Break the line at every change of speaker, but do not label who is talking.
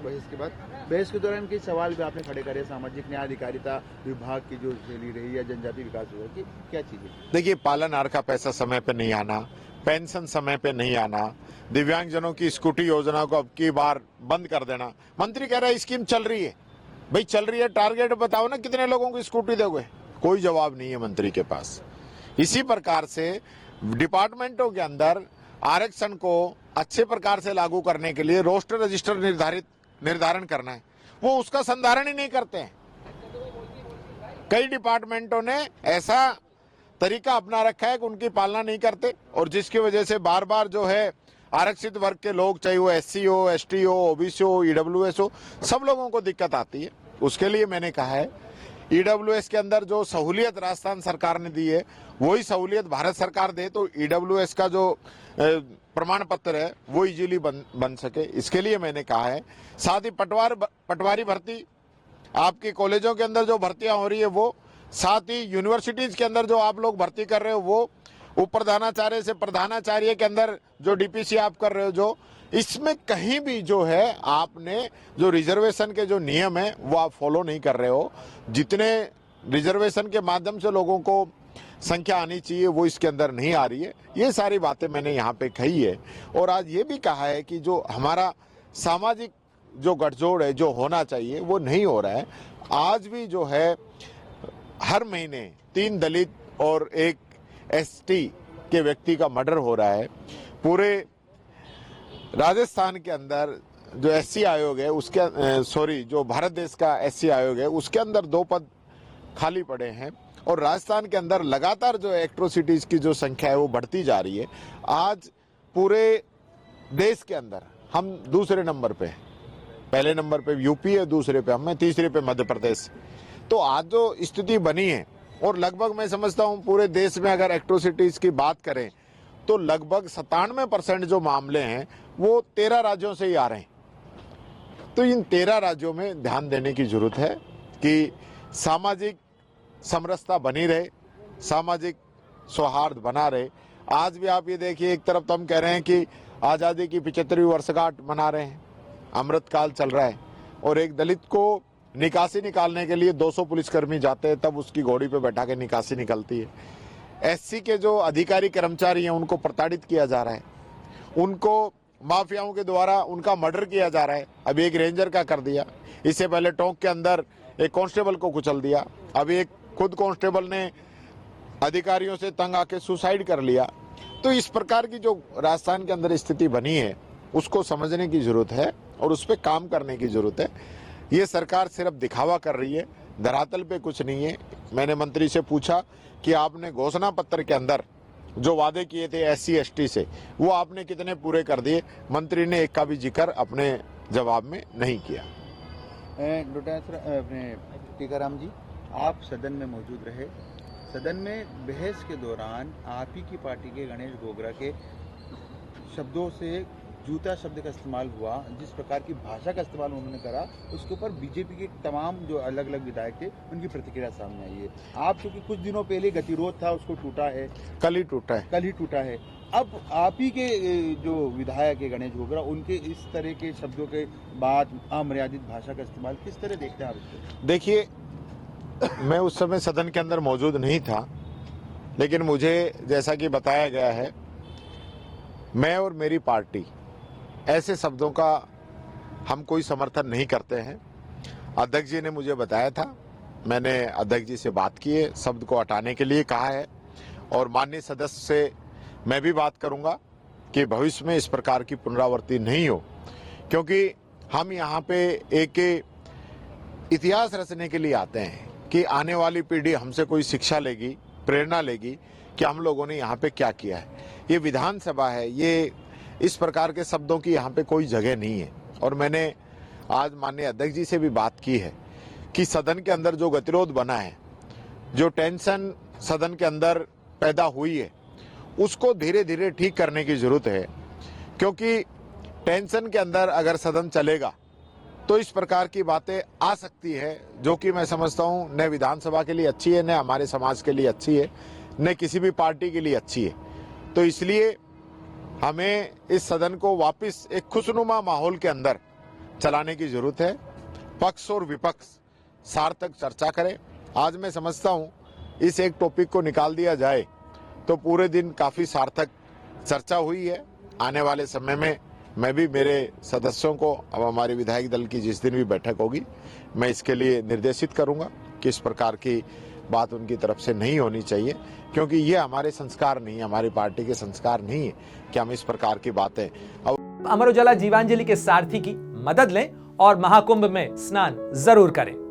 बहस के बाद बहस के दौरान कई सवाल भी आपने खड़े करे, सामाजिक न्याय अधिकारिता विभाग की जो चली रही है, जनजाति विकास विभाग की क्या चीजें?
देखिए, पालनहार का पैसा समय पे नहीं आना, पेंशन समय पे नहीं आना, दिव्यांगजनों की स्कूटी योजना को अब की बार बंद कर देना। मंत्री कह रहा है स्कीम चल रही है, भाई चल रही है, टारगेट बताओ ना कितने लोगों को स्कूटी दोगे? कोई जवाब नहीं है मंत्री के पास। इसी प्रकार से डिपार्टमेंटों के अंदर आरक्षण को अच्छे प्रकार से लागू करने के लिए रोस्टर रजिस्टर निर्धारण करना है, वो उसका संधारण ही नहीं करते हैं। कई डिपार्टमेंटों ने ऐसा तरीका अपना रखा है कि उनकी पालना नहीं करते, और जिसकी वजह से बार बार जो है आरक्षित वर्ग के लोग, चाहे वो एससी हो, एसटी हो, ओबीसी हो, ईडब्ल्यूएस हो, सब लोगों को दिक्कत आती है। उसके लिए मैंने कहा है ईडब्ल्यूएस के अंदर जो सहूलियत राजस्थान सरकार ने दी है वही सहूलियत भारत सरकार दे, तो ईडब्ल्यूएस का जो प्रमाण पत्र है वो इजीली बन सके। इसके लिए मैंने कहा है। साथ ही पटवारी भर्ती, आपके कॉलेजों के अंदर जो भर्तियां हो रही है वो, साथ ही यूनिवर्सिटीज के अंदर जो आप लोग भर्ती कर रहे हो वो, उपप्रधानाचार्य से प्रधानाचार्य के अंदर जो डीपीसी आप कर रहे हो, जो इसमें कहीं भी जो है आपने जो रिजर्वेशन के जो नियम है वो आप फॉलो नहीं कर रहे हो। जितने रिजर्वेशन के माध्यम से लोगों को संख्या आनी चाहिए वो इसके अंदर नहीं आ रही है। ये सारी बातें मैंने यहाँ पे कही है। और आज ये भी कहा है कि जो हमारा सामाजिक जो गठजोड़ है, जो होना चाहिए वो नहीं हो रहा है। आज भी जो है हर महीने 3 दलित और 1 एसटी के व्यक्ति का मर्डर हो रहा है। पूरे राजस्थान के अंदर जो एससी आयोग है उसके जो भारत देश का एससी आयोग है उसके अंदर 2 पद खाली पड़े हैं, और राजस्थान के अंदर लगातार जो एट्रोसिटीज की जो संख्या है वो बढ़ती जा रही है। आज पूरे देश के अंदर हम दूसरे नंबर पे हैं। पहले नंबर पे यूपी है, दूसरे पे हम हैं, तीसरे पे मध्य प्रदेश। तो आज जो स्थिति बनी है, और लगभग मैं समझता हूं पूरे देश में अगर एट्रोसिटीज की बात करें तो लगभग 97% जो मामले हैं वो 13 राज्यों से ही आ रहे हैं। तो इन 13 राज्यों में ध्यान देने की जरूरत है कि सामाजिक समरसता बनी रहे, सामाजिक सौहार्द बना रहे। आज भी आप ये देखिए, एक तरफ तो हम कह रहे हैं कि आज़ादी की 75वीं वर्षगांठ मना रहे हैं, अमृतकाल चल रहा है, और एक दलित को निकासी निकालने के लिए 200 पुलिसकर्मी जाते हैं, तब उसकी घोड़ी पे बैठा के निकासी निकलती है। एससी के जो अधिकारी कर्मचारी हैं उनको प्रताड़ित किया जा रहा है, उनको माफियाओं के द्वारा उनका मर्डर किया जा रहा है। अभी एक रेंजर का कर दिया, इससे पहले टोंक के अंदर एक कांस्टेबल को कुचल दिया, अभी एक खुद कांस्टेबल ने अधिकारियों से तंग आके सुसाइड कर लिया। तो इस प्रकार की जो राजस्थान के अंदर स्थिति बनी है उसको समझने की जरूरत है और उस पर काम करने की जरूरत है। ये सरकार सिर्फ दिखावा कर रही है, धरातल पे कुछ नहीं है। मैंने मंत्री से पूछा कि आपने घोषणा पत्र के अंदर जो वादे किए थे एससी एसटी से वो आपने कितने पूरे कर दिए? मंत्री ने एक का भी जिक्र अपने जवाब में नहीं किया।
अपने टीकाराम जी, आप सदन में मौजूद रहे। सदन में बहस के दौरान आप ही की पार्टी के गणेश गोगरा के शब्दों से जूता शब्द का इस्तेमाल हुआ, जिस प्रकार की भाषा का इस्तेमाल उन्होंने करा, उसके ऊपर बीजेपी के तमाम जो अलग अलग विधायक थे उनकी प्रतिक्रिया सामने आई है। आप चूंकि कुछ दिनों पहले गतिरोध था उसको टूटा है, कल ही टूटा है। अब आप ही के जो विधायक है गणेश गोगरा, उनके इस तरह के शब्दों के बाद अमर्यादित भाषा का इस्तेमाल किस तरह देखते हैं आप इसको?
देखिए, मैं उस समय सदन के अंदर मौजूद नहीं था, लेकिन मुझे जैसा कि बताया गया है, मैं और मेरी पार्टी ऐसे शब्दों का हम कोई समर्थन नहीं करते हैं। अध्यक्ष जी ने मुझे बताया था, मैंने अध्यक्ष जी से बात की है, शब्द को हटाने के लिए कहा है, और माननीय सदस्य से मैं भी बात करूंगा कि भविष्य में इस प्रकार की पुनरावृत्ति नहीं हो, क्योंकि हम यहाँ पे एक इतिहास रचने के लिए आते हैं कि आने वाली पीढ़ी हमसे कोई शिक्षा लेगी, प्रेरणा लेगी कि हम लोगों ने यहाँ पे क्या किया है। ये विधानसभा है, ये इस प्रकार के शब्दों की यहाँ पे कोई जगह नहीं है। और मैंने आज माननीय अध्यक्ष जी से भी बात की है कि सदन के अंदर जो गतिरोध बना है, जो टेंशन सदन के अंदर पैदा हुई है, उसको धीरे धीरे ठीक करने की जरूरत है, क्योंकि टेंशन के अंदर अगर सदन चलेगा तो इस प्रकार की बातें आ सकती है, जो कि मैं समझता हूँ न विधानसभा के लिए अच्छी है, न हमारे समाज के लिए अच्छी है, न किसी भी पार्टी के लिए अच्छी है। तो इसलिए हमें इस सदन को वापस एक खुशनुमा माहौल के अंदर चलाने की जरूरत है। पक्ष और विपक्ष सार्थक चर्चा करें। आज मैं समझता हूं इस एक टॉपिक को निकाल दिया जाए तो पूरे दिन काफी सार्थक चर्चा हुई है। आने वाले समय में मैं भी मेरे सदस्यों को, अब हमारे विधायक दल की जिस दिन भी बैठक होगी, मैं इसके लिए निर्देशित करूंगा कि इस प्रकार की बात उनकी तरफ से नहीं होनी चाहिए, क्योंकि ये हमारे संस्कार नहीं है, हमारी पार्टी के संस्कार नहीं है कि हम इस प्रकार की बातें।
अमर उजाला जीवांजलि के सारथी की मदद लें और महाकुंभ में स्नान जरूर करें।